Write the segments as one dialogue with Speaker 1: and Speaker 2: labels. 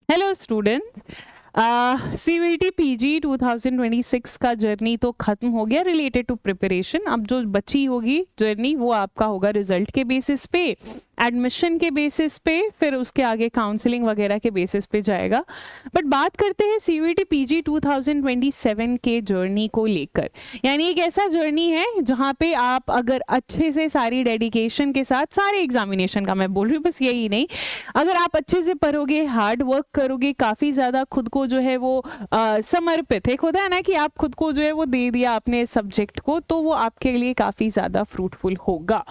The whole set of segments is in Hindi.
Speaker 1: Hello student. सीवीटी पीजी 2026 का जर्नी तो खत्म हो गया रिलेटेड टू प्रिपरेशन। अब जो बची होगी जर्नी वो आपका होगा रिजल्ट के बेसिस पे, एडमिशन के बेसिस पे, फिर उसके आगे काउंसलिंग वगैरह के बेसिस पे जाएगा। बट बात करते हैं सीवीटी पीजी 2027 के जर्नी को लेकर। यानी एक ऐसा जर्नी है जहाँ पे आप अगर अच्छे से सारी डेडिकेशन के साथ सारे एग्जामिनेशन का मैं बोल रही हूँ, बस यही नहीं, अगर आप अच्छे से पढ़ोगे, हार्ड वर्क करोगे, काफ़ी ज़्यादा खुद को जो है वो समर्पित, एक होता है ना कि आप खुद को जो है वो दे दिया अपने सब्जेक्ट को, तो वो आपके लिए काफ़ी ज़्यादा फ्रूटफुल होगा।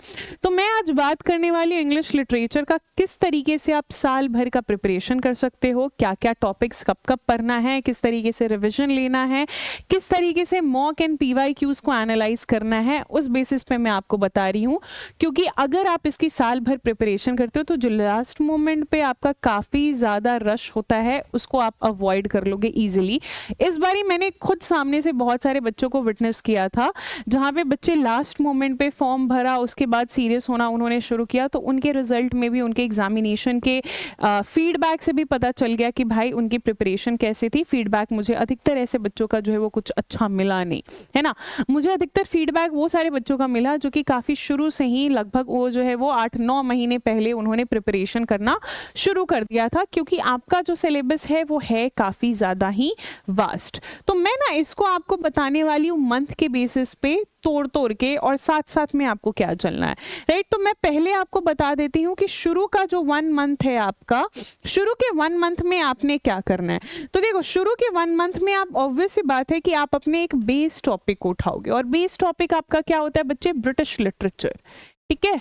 Speaker 1: तो मैं आज बात करने वाली हूँ इंग्लिश लिटरेचर का, किस तरीके से आप साल भर का प्रिपरेशन कर सकते हो, क्या क्या टॉपिक्स कब कब पढ़ना है, किस तरीके से रिविजन लेना है, किस तरीके से मॉक एंड पीवाईक्यूज को एनालाइज करना है, उस बेसिस पे मैं आपको बता रही हूँ। क्योंकि अगर आप इसकी साल भर प्रिपरेशन करते हो तो जो लास्ट मोमेंट पे आपका काफ़ी ज़्यादा रश होता है उसको आप अवॉइड कर लोगे इजीली। इस बारी मैंने खुद सामने से बहुत सारे बच्चों को विटनेस किया था, जहाँ पे बच्चे लास्ट मोमेंट पे फॉर्म भरा, उसके बाद सीरियस होना उन्होंने शुरू किया, तो उनके रिजल्ट में भी, उनके एग्जामिनेशन के फीडबैक से भी पता चल गया कि भाई उनकी प्रिपरेशन कैसे थी। फीडबैक मुझे अधिकतर ऐसे बच्चों का जो है वो कुछ अच्छा मिला नहीं, है ना। मुझे अधिकतर फीडबैक वो सारे बच्चों का मिला जो कि काफ़ी शुरू से ही, लगभग वो जो है वो 8-9 महीने पहले उन्होंने प्रिपरेशन करना शुरू कर दिया था, क्योंकि आपका जो सिलेबस है वो है काफ़ी ज़्यादा ही वास्ट। तो मैं ना इसको आपको बताने वाली हूँ मंथ के बेसिस पे, तोड़ तोड़ के, और साथ साथ में आपको क्या चलना है, राइट। तो मैं पहले आपको बता देती हूँ कि शुरू का जो 1 मंथ है आपका, शुरू के 1 मंथ में आपने क्या करना है। तो देखो, शुरू के 1 मंथ में आप, ऑब्वियस सी बात है कि आप अपने एक बेस टॉपिक को उठाओगे, और बेस टॉपिक आपका क्या होता है बच्चे? ब्रिटिश लिटरेचर, ठीक है।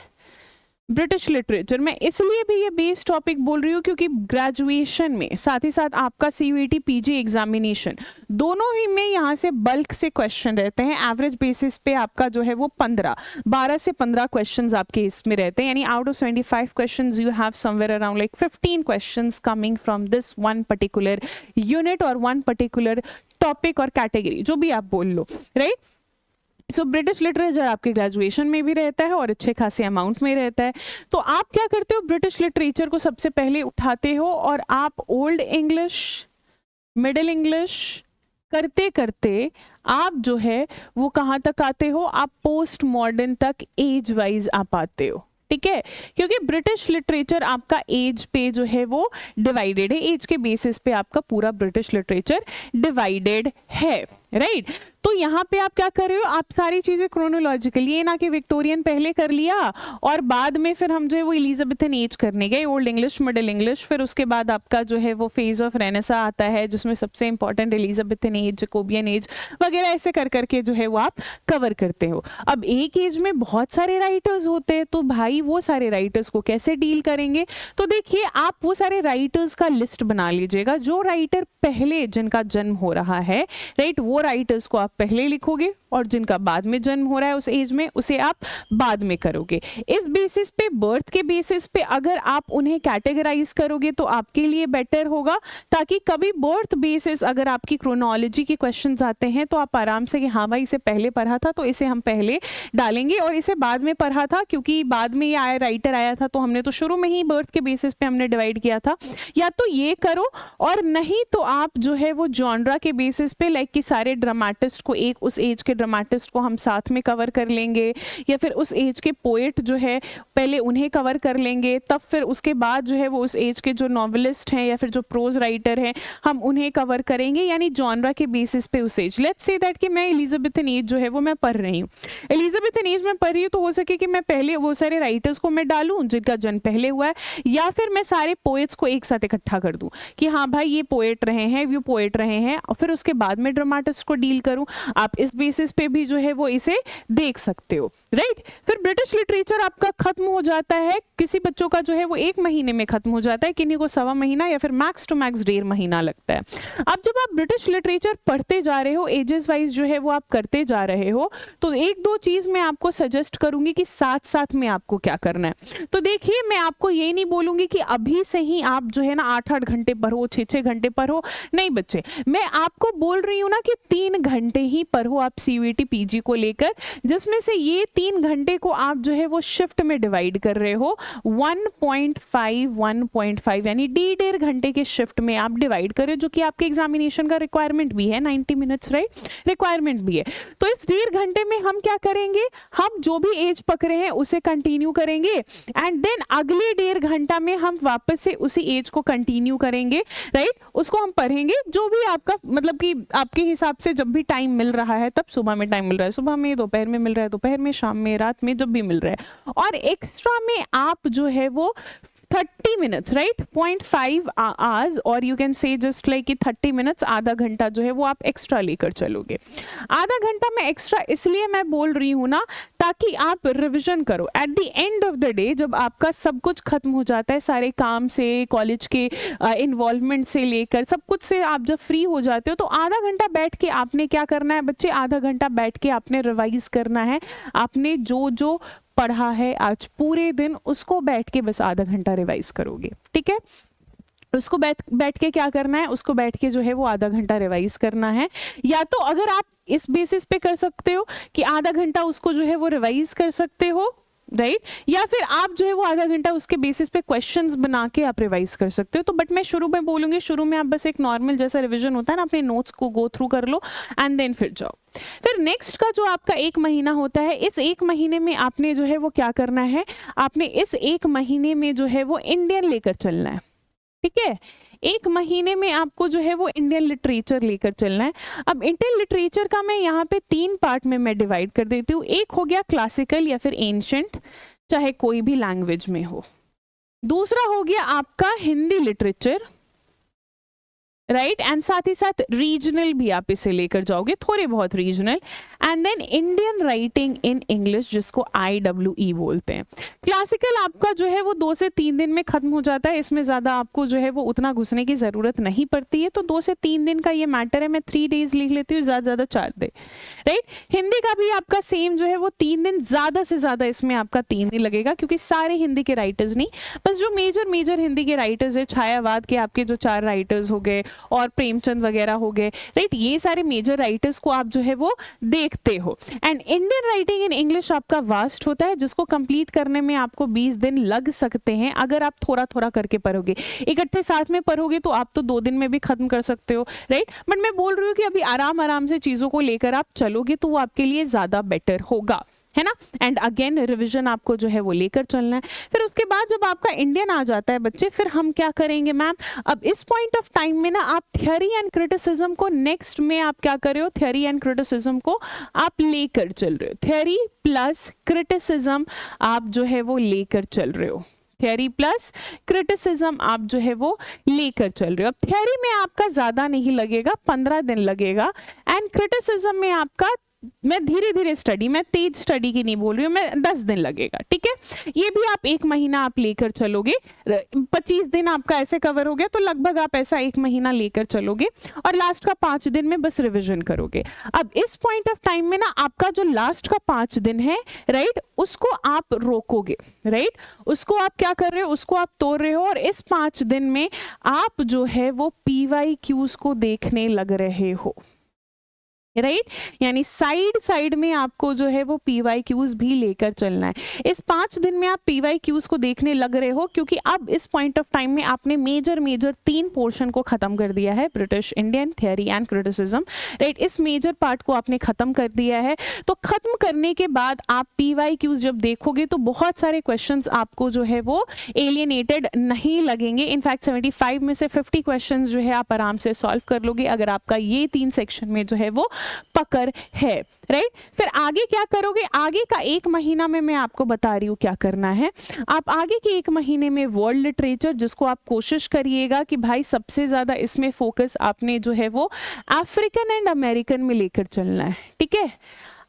Speaker 1: ब्रिटिश लिटरेचर मैं इसलिए भी ये बेस टॉपिक बोल रही हूँ क्योंकि ग्रेजुएशन में साथ ही साथ आपका सीयूईटी पीजी एग्जामिनेशन दोनों ही में यहाँ से बल्क से क्वेश्चन रहते हैं। एवरेज बेसिस पे आपका जो है वो 12 से 15 क्वेश्चंस आपके इसमें रहते हैं। यानी out of 75 questions you have somewhere around like 15 questions coming from this one particular unit और वन पर्टिकुलर टॉपिक और कैटेगरी, जो भी आप बोल लो, राइट। सो ब्रिटिश लिटरेचर आपके ग्रेजुएशन में भी रहता है और अच्छे खासे अमाउंट में रहता है। तो आप क्या करते हो, ब्रिटिश लिटरेचर को सबसे पहले उठाते हो और आप ओल्ड इंग्लिश, मिडिल इंग्लिश करते करते आप जो है वो कहाँ तक आते हो, आप पोस्ट मॉडर्न तक एज वाइज आप आते हो, ठीक है। क्योंकि ब्रिटिश लिटरेचर आपका एज पे जो है वो डिवाइडेड है, एज के बेसिस पे आपका पूरा ब्रिटिश लिटरेचर डिवाइडेड है, राइट। तो यहाँ पे आप क्या कर रहे हो, आप सारी चीजें क्रोनोलॉजिकली, ये ना कि विक्टोरियन पहले कर लिया और बाद में फिर हम जो है वो इलिजाबेथन एज करने गए, ओल्ड इंग्लिश, मिडिल इंग्लिश, फिर उसके बाद आपका जो है वो फेज ऑफ रेनेसा आता है जिसमें सबसे इंपॉर्टेंट इलिजाबेथन एज, जैकोबियन एज वगैरह, ऐसे कर करके जो है वो आप कवर करते हो। अब एक एज में बहुत सारे राइटर्स होते हैं, तो भाई वो सारे राइटर्स को कैसे डील करेंगे। तो देखिए, आप वो सारे राइटर्स का लिस्ट बना लीजिएगा, जो राइटर पहले जिनका जन्म हो रहा है, राइट, वो राइटर्स को आप पहले लिखोगे और जिनका बाद में जन्म हो रहा है उस एज में, उसे आप बाद में करोगे। इस बेसिस पे, बर्थ के बेसिस पे अगर आप उन्हें कैटेगराइज करोगे तो आपके लिए बेटर होगा, ताकि कभी बर्थ बेसिस अगर आपकी क्रोनोलॉजी के क्वेश्चंस आते हैं तो आप आराम से कि हाँ भाई इसे पहले पढ़ा था तो इसे हम पहले डालेंगे, और इसे बाद में पढ़ा था क्योंकि बाद में ये आया राइटर आया था तो हमने तो शुरू में ही बर्थ के बेसिस पे हमने डिवाइड किया था। या तो ये करो, और नहीं तो आप जो है वो जॉनरा के बेसिस पे, लाइक कि सारे ड्रामेटिस्ट को, एक उस एज के ड्रामेटिस्ट को हम साथ में कवर कर लेंगे, या फिर उस एज के पोएट जो है पहले उन्हें कवर कर लेंगे, तब फिर उसके बाद जो है वो उस एज के जो नॉवेलिस्ट हैं या फिर जो प्रोज राइटर हैं हम उन्हें कवर करेंगे। यानी जॉनरा के बेसिस पे उस एज, लेट्स से दैट कि मैं इलिजाबेथन एज जो है वो मैं पढ़ रही हूँ, इलिजाबेथन एज में पढ़ रही हूँ, तो हो सके कि मैं पहले वो सारे राइटर्स को मैं डालूं जिनका जन्म पहले हुआ है, या फिर मैं सारे पोएट्स को एक साथ इकट्ठा कर दूं कि हाँ भाई ये पोएट रहे हैं, वो पोएट रहे हैं, और फिर उसके बाद में ड्रामेटिस्ट को डील करूं। आप इस बेसिस पे भी जो है वो इसे देख सकते हो, राइट। फिर ब्रिटिश लिटरेचर आपका खत्म हो जाता है, किसी बच्चों का जो है वो 1 महीने में खत्म हो जाता है, किन्हीं को 1.25 महीना या फिर मैक्स टू मैक्स 1.5 महीना लगता है। अब जब आप ब्रिटिश लिटरेचर पढ़ते जा रहे हो, एजेस वाइज जो है वो आप करते जा रहे हो, तो 1-2 चीज मैं आपको सजेस्ट करूंगी कि साथ साथ में आपको क्या करना है। तो देखिए, मैं आपको ये नहीं बोलूंगी कि अभी से ही आप जो है ना 8-8 घंटे पढ़ो, 6-6 घंटे पढ़ो, नहीं बच्चे, मैं आपको बोल रही हूँ ना कि 3 घंटे ही पढ़ो आप CUET PG को लेकर, जिसमें से ये 3 घंटे को आप जो है वो शिफ्ट में डिवाइड कर रहे हो 1.5 यानी 1.5 घंटे के शिफ्ट में आप डिवाइड कर रहे हो, जो कि आपके एग्जामिनेशन का रिक्वायरमेंट भी है, 90 मिनट्स राइट, रिक्वायरमेंट भी है। तो इस 1.5 घंटे में हम क्या करेंगे, हम जो भी एज पकड़े हैं उसे कंटिन्यू करेंगे एंड देन अगले 1.5 घंटा में हम वापस से उसी एज को कंटिन्यू करेंगे राइट, उसको हम पढ़ेंगे जो भी आपका मतलब कि आपके हिसाब से जब भी टाइम मिल रहा है, तब सुबह में टाइम मिल रहा है सुबह में, दोपहर में मिल रहा है दोपहर में, शाम में, रात में, जब भी मिल रहा है। और एक्स्ट्रा में आप जो है वो 30 मिनट्स राइट, 0.5 आवर्स और you can say just like 30 minutes, आधा घंटा जो है वो आप एक्स्ट्रा लेकर चलोगे। आधा घंटा में एक्स्ट्रा इसलिए मैं बोल रही हूँ ना, ताकि आप रिवीजन करो at the end of the day, जब आपका सब कुछ खत्म हो जाता है, सारे काम से, कॉलेज के इन्वॉल्वमेंट से लेकर सब कुछ से आप जब फ्री हो जाते हो, तो आधा घंटा बैठ के आपने क्या करना है बच्चे, आधा घंटा बैठ के आपने रिवाइज करना है, आपने जो जो पढ़ा है आज पूरे दिन उसको बैठ के बस आधा घंटा रिवाइज करोगे, ठीक है। उसको बैठ के क्या करना है, उसको बैठ के जो है वो आधा घंटा रिवाइज करना है। या तो अगर आप इस बेसिस पे कर सकते हो कि आधा घंटा उसको जो है वो रिवाइज कर सकते हो राइट, या फिर आप जो है वो आधा घंटा उसके बेसिस पे क्वेश्चंस बना के आप रिवाइज कर सकते हो। तो बट मैं शुरू में बोलूंगी, शुरू में आप बस एक नॉर्मल जैसा रिवीजन होता है ना, अपने नोट्स को गो थ्रू कर लो एंड देन फिर जाओ। फिर नेक्स्ट का जो आपका 1 महीना होता है, इस 1 महीने में आपने जो है वो क्या करना है, आपने इस 1 महीने में जो है वो इंडियन लेकर चलना है, ठीक है। 1 महीने में आपको जो है वो इंडियन लिटरेचर लेकर चलना है। अब इंडियन लिटरेचर का मैं यहाँ पे 3 पार्ट में मैं डिवाइड कर देती हूँ। एक हो गया क्लासिकल या फिर एंशिएंट, चाहे कोई भी लैंग्वेज में हो। दूसरा हो गया आपका हिंदी लिटरेचर राइट, एंड साथ ही साथ रीजनल भी आप इसे लेकर जाओगे, थोड़े बहुत regional, and then Indian writing in English, जिसको IWE बोलते हैं। क्लासिकल आपका जो है वो 2 से 3 दिन में खत्म हो जाता है, इसमें ज्यादा आपको जो है वो उतना घुसने की जरूरत नहीं पड़ती है, तो 2 से 3 दिन का ये मैटर है। मैं 3 डेज लिख लेती हूँ, ज्यादा 4 दिन राइट। हिंदी का भी आपका सेम जो है वो 3 दिन, ज्यादा से ज्यादा इसमें आपका 3 दिन लगेगा, क्योंकि सारे हिंदी के राइटर्स नहीं, बस जो मेजर हिंदी के राइटर्स है, छायावाद के आपके जो 4 राइटर्स हो गए और प्रेमचंद वगैरह हो गए राइट, ये सारे मेजर राइटर्स को आप जो है वो देखते हो। And Indian writing in English आपका वास्ट होता है, जिसको कंप्लीट करने में आपको 20 दिन लग सकते हैं, अगर आप थोड़ा थोड़ा करके पढ़ोगे। इकट्ठे साथ में पढ़ोगे तो आप तो 2 दिन में भी खत्म कर सकते हो राइट, बट मैं बोल रही हूँ कि अभी आराम आराम से चीजों को लेकर आप चलोगे तो वो आपके लिए ज्यादा बेटर होगा, है ना। एंड अगेन रिवीजन आपको जो है वो लेकर चलना है। फिर उसके बाद जब आपका इंडियन आ जाता है बच्चे, फिर हम क्या करेंगे मैम, अब इस पॉइंट ऑफ टाइम में ना आप थ्योरी एंड क्रिटिसिज्म को नेक्स्ट में आप क्या कर रहे हो, थ्योरी एंड क्रिटिसिज्म को आप लेकर चल रहे हो, थ्योरी प्लस क्रिटिसिज्म आप जो है वो लेकर चल रहे हो, थ्योरी प्लस क्रिटिसिज्म आप जो है वो लेकर चल रहे हो। अब थ्योरी में आपका ज्यादा नहीं लगेगा, 15 दिन लगेगा, एंड क्रिटिसिज्म में आपका, मैं धीरे धीरे स्टडी, मैं तेज स्टडी की नहीं बोल रही हूँ, मैं 10 दिन लगेगा, ठीक है। ये भी आप 1 महीना आप लेकर चलोगे, 25 दिन आपका ऐसे कवर हो गया, तो लगभग आप ऐसा 1 महीना लेकर चलोगे और लास्ट का 5 दिन में बस रिवीजन करोगे। अब इस पॉइंट ऑफ टाइम में ना आपका जो लास्ट का 5 दिन है राइट, उसको आप रोकोगे राइट, उसको आप क्या कर रहे हो, उसको आप तोड़ रहे हो, और इस 5 दिन में आप जो है वो PYQs को देखने लग रहे हो राइट, यानी साइड में आपको जो है वो PYQs भी लेकर चलना है। इस 5 दिन में आप PYQs को देखने लग रहे हो, क्योंकि अब इस पॉइंट ऑफ टाइम में आपने मेजर 3 पोर्शन को खत्म कर दिया है, British Indian, theory and criticism right, इस मेजर पार्ट को आपने खत्म कर दिया है। तो खत्म करने के बाद आप PYQs जब देखोगे तो बहुत सारे क्वेश्चंस आपको जो है वो एलियनेटेड नहीं लगेंगे। इनफैक्ट 75 में से 50 क्वेश्चंस जो है आप आराम से सॉल्व कर लोगे, अगर आपका ये 3 सेक्शन में जो है वो पकड़ है राइट। फिर आगे क्या करोगे, आगे का 1 महीना में मैं आपको बता रही हूँ क्या करना है। आप आगे के 1 महीने में वर्ल्ड लिटरेचर, जिसको आप कोशिश करिएगा कि भाई सबसे ज्यादा इसमें फोकस आपने जो है वो अफ्रीकन एंड अमेरिकन में लेकर चलना है, ठीक है।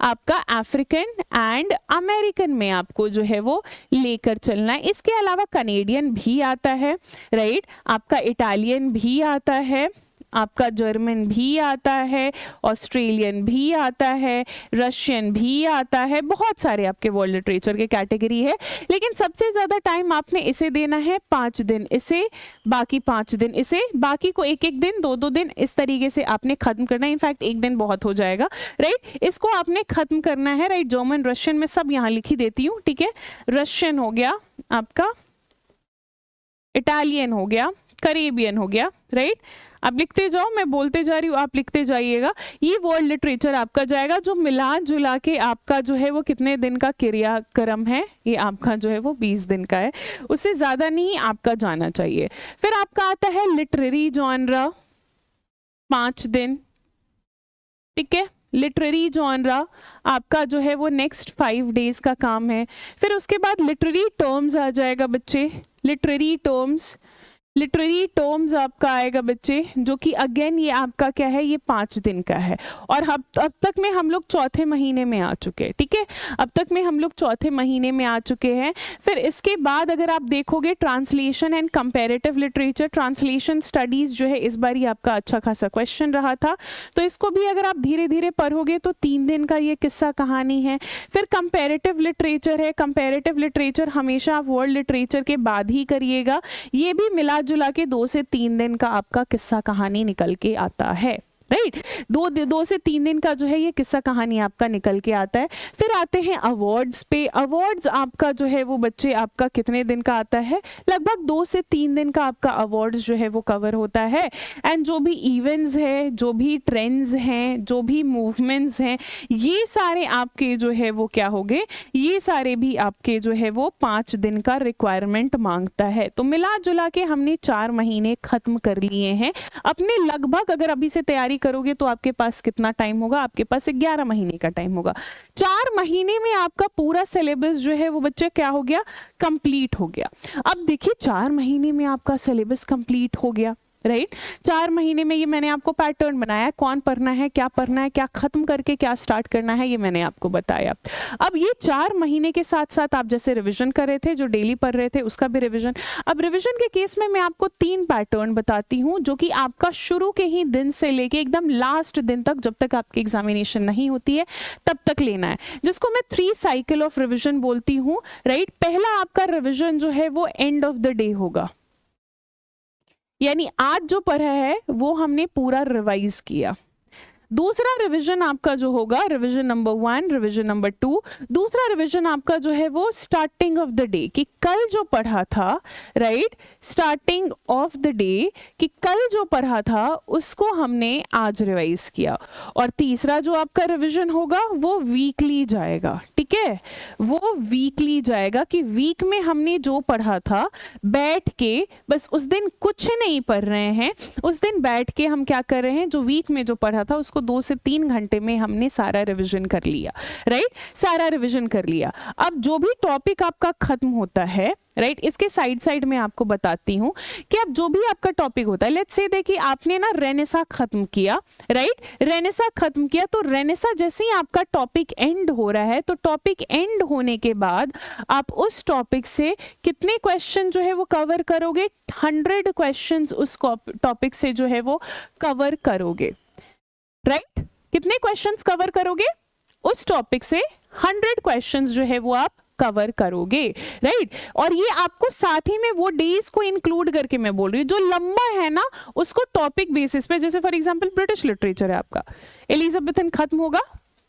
Speaker 1: आपका अफ्रीकन एंड अमेरिकन में आपको जो है वो लेकर चलना है। इसके अलावा कनेडियन भी आता है राइट, आपका इटालियन भी आता है, आपका जर्मन भी आता है, ऑस्ट्रेलियन भी आता है, रशियन भी आता है, बहुत सारे आपके वर्ल्ड लिटरेचर के कैटेगरी है। लेकिन सबसे ज़्यादा टाइम आपने इसे देना है 5 दिन इसे, बाकी 5 दिन इसे, बाकी को एक एक दिन 2-2 दिन इस तरीके से आपने खत्म करना है। इनफैक्ट एक दिन बहुत हो जाएगा, राइट। इसको आपने खत्म करना है, राइट। जर्मन, रशियन में सब यहाँ लिखी देती हूँ, ठीक है। रशियन हो गया आपका, इटालियन हो गया, करेबियन हो गया, राइट। आप लिखते जाओ, मैं बोलते जा रही हूँ, आप लिखते जाइएगा। ये वर्ल्ड लिटरेचर आपका जाएगा, जो मिला जुला के आपका जो है वो कितने दिन का क्रियाक्रम है, ये आपका जो है वो 20 दिन का है, उससे ज़्यादा नहीं आपका जाना चाहिए। फिर आपका आता है लिटरेरी जॉनरा, 5 दिन, ठीक है। लिटरेरी जॉनरा आपका जो है वो नेक्स्ट 5 डेज का काम है। फिर उसके बाद लिटरेरी टर्म्स आ जाएगा बच्चे, लिटरेरी टर्म्स, लिटरेरी टर्म्स आपका आएगा बच्चे, जो कि अगेन ये आपका क्या है, ये 5 दिन का है। और अब तक में हम लोग चौथे महीने में आ चुके हैं, ठीक है। अब तक में हम लोग चौथे महीने में आ चुके हैं। फिर इसके बाद अगर आप देखोगे translation and comparative literature, translation studies जो है इस बार ही आपका अच्छा खासा क्वेश्चन रहा था, तो इसको भी अगर आप धीरे धीरे पढ़ोगे तो 3 दिन का ये किस्सा कहानी है। फिर कंपैरेटिव लिटरेचर है, कंपैरेटिव लिटरेचर हमेशा आप वर्ल्ड लिटरेचर के बाद ही करिएगा, ये भी मिला जुला के 2 से 3 दिन का आपका किस्सा कहानी निकल के आता है, राइट। 2 से 3 दिन का जो है ये किस्सा कहानी आपका निकल के आता है। फिर आते हैं अवार्ड्स पे। अवार्ड्स आपका जो है वो बच्चे आपका कितने दिन का आता है, लगभग 2 से 3 दिन का आपका अवार्ड्स जो है वो कवर होता है। एंड जो भी इवेंट्स है, जो भी ट्रेंड्स हैं, जो भी मूवमेंट्स हैं, ये सारे आपके जो है वो क्या हो गए, ये सारे भी आपके जो है वो 5 दिन का रिक्वायरमेंट मांगता है। तो मिला जुला के हमने 4 महीने खत्म कर लिए हैं अपने लगभग। अगर अभी से तैयारी करोगे तो आपके पास कितना टाइम होगा, आपके पास 11 महीने का टाइम होगा। 4 महीने में आपका पूरा सिलेबस जो है वो बच्चे क्या हो गया, कंप्लीट हो गया। अब देखिए 4 महीने में आपका सिलेबस कंप्लीट हो गया, राइट। 4 महीने में ये मैंने आपको पैटर्न बनाया, कौन पढ़ना है, क्या पढ़ना है, क्या खत्म करके क्या स्टार्ट करना है, ये मैंने आपको बताया। अब ये 4 महीने के साथ साथ आप जैसे रिवीजन कर रहे थे, जो डेली पढ़ रहे थे उसका भी रिवीजन। अब रिवीजन के केस में मैं आपको 3 पैटर्न बताती हूँ, जो कि आपका शुरू के ही दिन से लेके एकदम लास्ट दिन तक, जब तक आपकी एग्जामिनेशन नहीं होती है तब तक लेना है, जिसको मैं 3 साइकिल ऑफ रिविजन बोलती हूँ, राइट। पहला आपका रिविजन जो है वो एंड ऑफ द डे होगा, यानी आज जो पढ़ा है वो हमने पूरा रिवाइज किया। दूसरा रिवीजन आपका जो होगा, रिवीजन नंबर 1, रिवीजन नंबर 2, दूसरा रिवीजन आपका जो है वो स्टार्टिंग ऑफ द डे, कि कल जो पढ़ा था, right, starting of the day, कि कल जो पढ़ा था उसको हमने आज रिवाइज किया। और तीसरा जो आपका रिवीजन होगा वो वीकली जाएगा, ठीक है, वो वीकली जाएगा, कि वीक में हमने जो पढ़ा था बैठ के, बस उस दिन कुछ नहीं पढ़ रहे हैं, उस दिन बैठ के हम क्या कर रहे हैं, जो वीक में जो पढ़ा था उसको 2 से 3 घंटे में हमने सारा रिवीजन कर लिया, राइट, सारा रिवीजन कर लिया। अब जो भी टॉपिक आपका खत्म होता है, राइट, इसके साइड में आपको बताती हूँ कि अब जो भी आपका टॉपिक होता है, लेट्स से देखिए आपने ना रेनेसा खत्म किया, राइट, रेनेसा खत्म किया, तो रेनेसा जैसे ही आपका टॉपिक एंड हो रहा है, तो टॉपिक एंड होने के बाद आप उस टॉपिक से कितने क्वेश्चन जो है वो कवर करोगे, 100 क्वेश्चंस उस टॉपिक से जो है वो कवर करोगे, राइट। कितने क्वेश्चंस कवर करोगे उस टॉपिक से, 100 क्वेश्चंस जो है वो आप कवर करोगे, राइट। और ये आपको साथ ही में वो डेज को इंक्लूड करके मैं बोल रही हूँ, जो लंबा है ना उसको टॉपिक बेसिस पे, जैसे फॉर एग्जांपल ब्रिटिश लिटरेचर है आपका, एलिजाबेथन खत्म होगा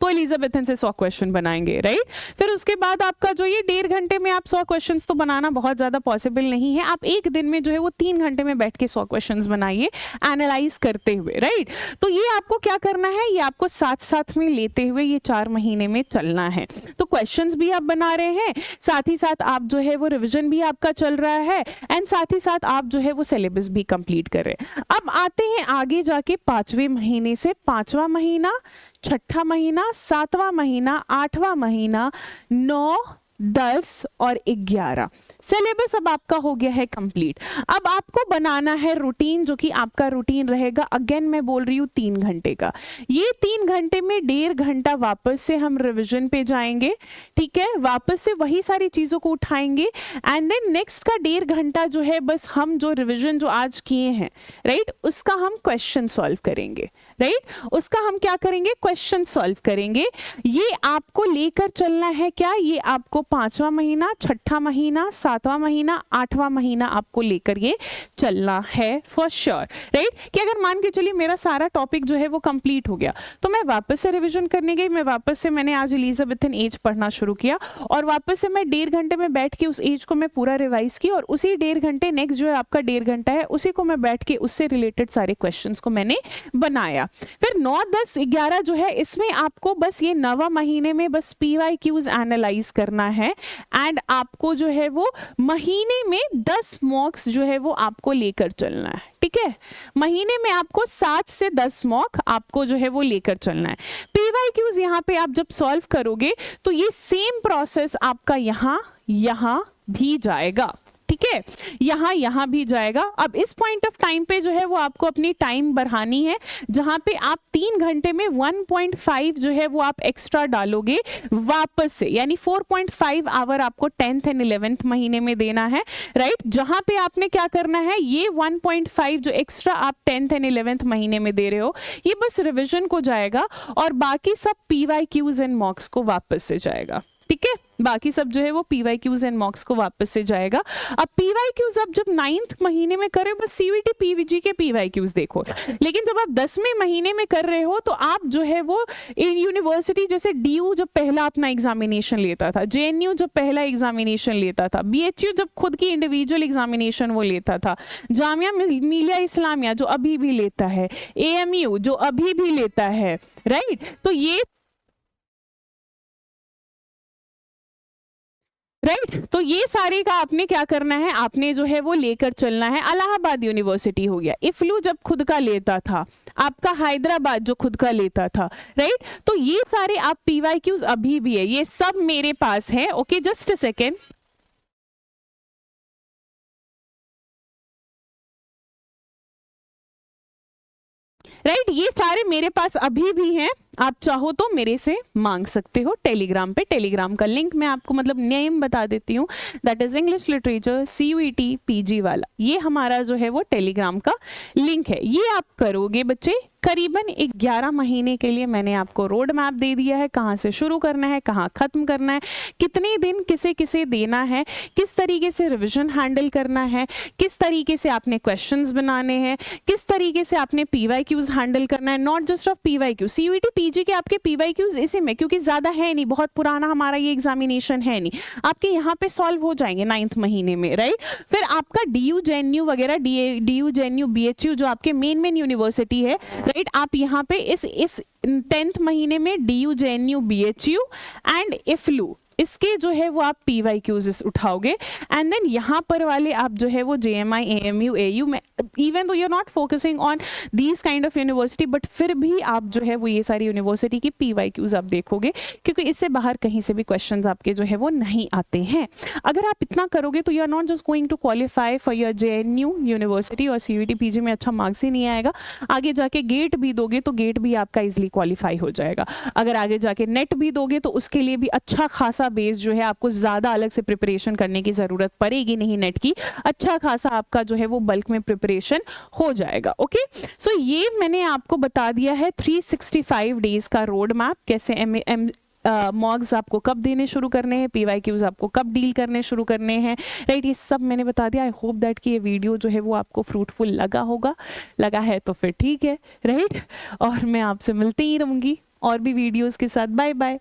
Speaker 1: तो एलिजाबेथन से 100 क्वेश्चन बनाएंगे, राइट। फिर उसके बाद आपका जो ये 1.5 घंटे में आप 100 क्वेश्चंस तो बनाना बहुत ज्यादा पॉसिबल नहीं है, आप एक दिन में जो है वो 3 घंटे में बैठ के 100 क्वेश्चंस बनाइए एनालाइज करते हुए, राइट। तो ये आपको क्या करना है, ये आपको साथ साथ में लेते हुए ये 4 महीने में चलना है। तो क्वेश्चंस भी आप बना रहे हैं, साथ ही साथ आप जो है वो रिविजन भी आपका चल रहा है, एंड साथ ही साथ आप जो है वो सिलेबस भी कंप्लीट कर रहे हैं। अब आते हैं आगे जाके 5वें महीने से, 5वां महीना, 6ठा महीना, 7वां महीना, 8वां महीना, 9, 10 और 11 सिलेबस अब आपका हो गया है कंप्लीट। अब आपको बनाना है रूटीन, जो कि आपका रूटीन रहेगा, अगेन मैं बोल रही हूँ 3 घंटे का। ये 3 घंटे में 1.5 घंटा वापस से हम रिवीजन पे जाएंगे, ठीक है, वापस से वही सारी चीज़ों को उठाएंगे एंड देन नेक्स्ट का 1.5 घंटा जो है बस हम जो रिवीजन जो आज किए हैं, राइट, उसका हम क्वेश्चन सॉल्व करेंगे, राइट, उसका हम क्या करेंगे, क्वेश्चन सॉल्व करेंगे। ये आपको लेकर चलना है क्या, ये आपको 5वां महीना, 6ठा महीना, 7वां महीना, 8वां महीना आपको लेकर ये चलना है फॉर श्योर, राइट। कि अगर मान के चलिए मेरा सारा टॉपिक जो है वो कंप्लीट हो गया तो मैं वापस से रिवीजन करने गई, मैं वापस से मैंने आज एलिजाबेथन एज पढ़ना शुरू किया और वापस से मैं 1.5 घंटे में बैठ के उस एज को मैं पूरा रिवाइज की और उसी 1.5 घंटे नेक्स्ट जो है आपका 1.5 घंटा है उसी को मैं बैठ के उससे रिलेटेड सारे क्वेश्चंस को मैंने बनाया। फिर 9, 10, 11 जो है इसमें आपको बस ये 9वां महीने में बस PYQs एनालाइज करना है एंड आपको जो है वो महीने में 10 मॉक्स जो है वो आपको लेकर चलना है, ठीक है। महीने में आपको 7 से 10 मॉक आपको जो है वो लेकर चलना है। PYQs यहाँ पे आप जब सॉल्व करोगे तो ये सेम प्रोसेस आपका यहाँ भी जाएगा, ठीक है, यहाँ भी जाएगा। अब इस पॉइंट ऑफ टाइम पे जो है वो आपको अपनी टाइम बढ़ानी है, जहां पे आप 3 घंटे में 1.5 जो है वो आप एक्स्ट्रा डालोगे वापस से, यानी 4.5 आवर आपको 10th एंड 11th महीने में देना है, राइट। जहां पे आपने क्या करना है, ये 1.5 जो एक्स्ट्रा आप 10th एंड 11th महीने में दे रहे हो ये बस रिविजन को जाएगा और बाकी सब PYQs एंड मॉक्स को वापस से जाएगा, ठीक है, बाकी सब जो है वो PYQs एंड मॉक्स को वापस से जाएगा। अब PYQs अब जब 9th महीने में करे बस CVT PVG के PYQs देखो, लेकिन जब आप 10वें महीने में कर रहे हो तो आप जो है वो यूनिवर्सिटी जैसे DU जब पहला अपना एग्जामिनेशन लेता था, JNU जब पहला एग्जामिनेशन लेता था, BHU जब खुद की इंडिविजुअल एग्जामिनेशन वो लेता था, जामिया मिलिया इस्लामिया जो अभी भी लेता है, AMU जो अभी भी लेता है, राइट। तो ये तो ये सारे का आपने क्या करना है, आपने जो है वो लेकर चलना है। इलाहाबाद यूनिवर्सिटी हो गया, इफ्लू जब खुद का लेता था, आपका हैदराबाद जो खुद का लेता था, राइट। तो ये सारे आप PYQs अभी भी है, ये सब मेरे पास है, okay, just a second. Right, ये सारे मेरे पास अभी भी हैं, आप चाहो तो मेरे से मांग सकते हो टेलीग्राम पे। टेलीग्राम का लिंक मैं आपको मतलब नेम बता देती हूँ, that is English literature CUET PG वाला, ये हमारा जो है वो टेलीग्राम का लिंक है। ये आप करोगे बच्चे, करीबन 11 महीने के लिए मैंने आपको रोड मैप दे दिया है, कहाँ से शुरू करना है, कहाँ खत्म करना है, कितने दिन किसे किसे देना है, किस तरीके से रिवीजन हैंडल करना है, किस तरीके से आपने क्वेश्चंस बनाने हैं, किस तरीके से आपने PYQs हैंडल करना है, not just of PYQ, CUET PG के आपके PYQs इसी में, क्योंकि ज़्यादा है नहीं, बहुत पुराना हमारा ये एग्जामिनेशन है नहीं, आपके यहाँ पे सॉल्व हो जाएंगे 9th महीने में, राइट। फिर आपका DU JNU वगैरह, DU JNU BHU जो आपके मेन यूनिवर्सिटी है, राइट, आप यहाँ पे इस 10th महीने में DU JNU BHU एंड इफ्लू इसके जो है वो आप PYQs उठाओगे एंड देन यहाँ पर वाले आप जो है वो JMI AMU AU में, even though you are not focusing on these kind of university, but फिर भी आप जो है वो ये सारी यूनिवर्सिटी की PYQs आप देखोगे, क्योंकि इससे बाहर कहीं से भी क्वेश्चंस आपके जो है वो नहीं आते हैं। अगर आप इतना करोगे तो you are not just going to qualify for your JNU university और CUET PG में अच्छा मार्क्स ही नहीं आएगा, आगे जाके गेट भी दोगे तो गेट भी आपका इजिली क्वालिफाई हो जाएगा। अगर आगे जाके नेट भी दोगे तो उसके लिए भी अच्छा खासा बेस जो है, आपको ज्यादा अलग से प्रिपरेशन करने की जरूरत पड़ेगी नहीं नेट की, अच्छा खासा आपका जो है वो बल्क में प्रिपरेशन हो जाएगा। ओके, सो ये मैंने आपको बता दिया है 365 डेज का रोड मैप, कैसे मॉक्स आपको कब देने शुरू करने हैं, PYQs आपको कब डील करने शुरू करने हैं, राइट, ये सब मैंने बता दिया। आई होप दैट कि ये वीडियो जो है वो आपको फ्रूटफुल लगा होगा, लगा है तो फिर ठीक है, राइट, और मैं आपसे मिलती ही रहूंगी और भी वीडियोस के साथ। Bye bye.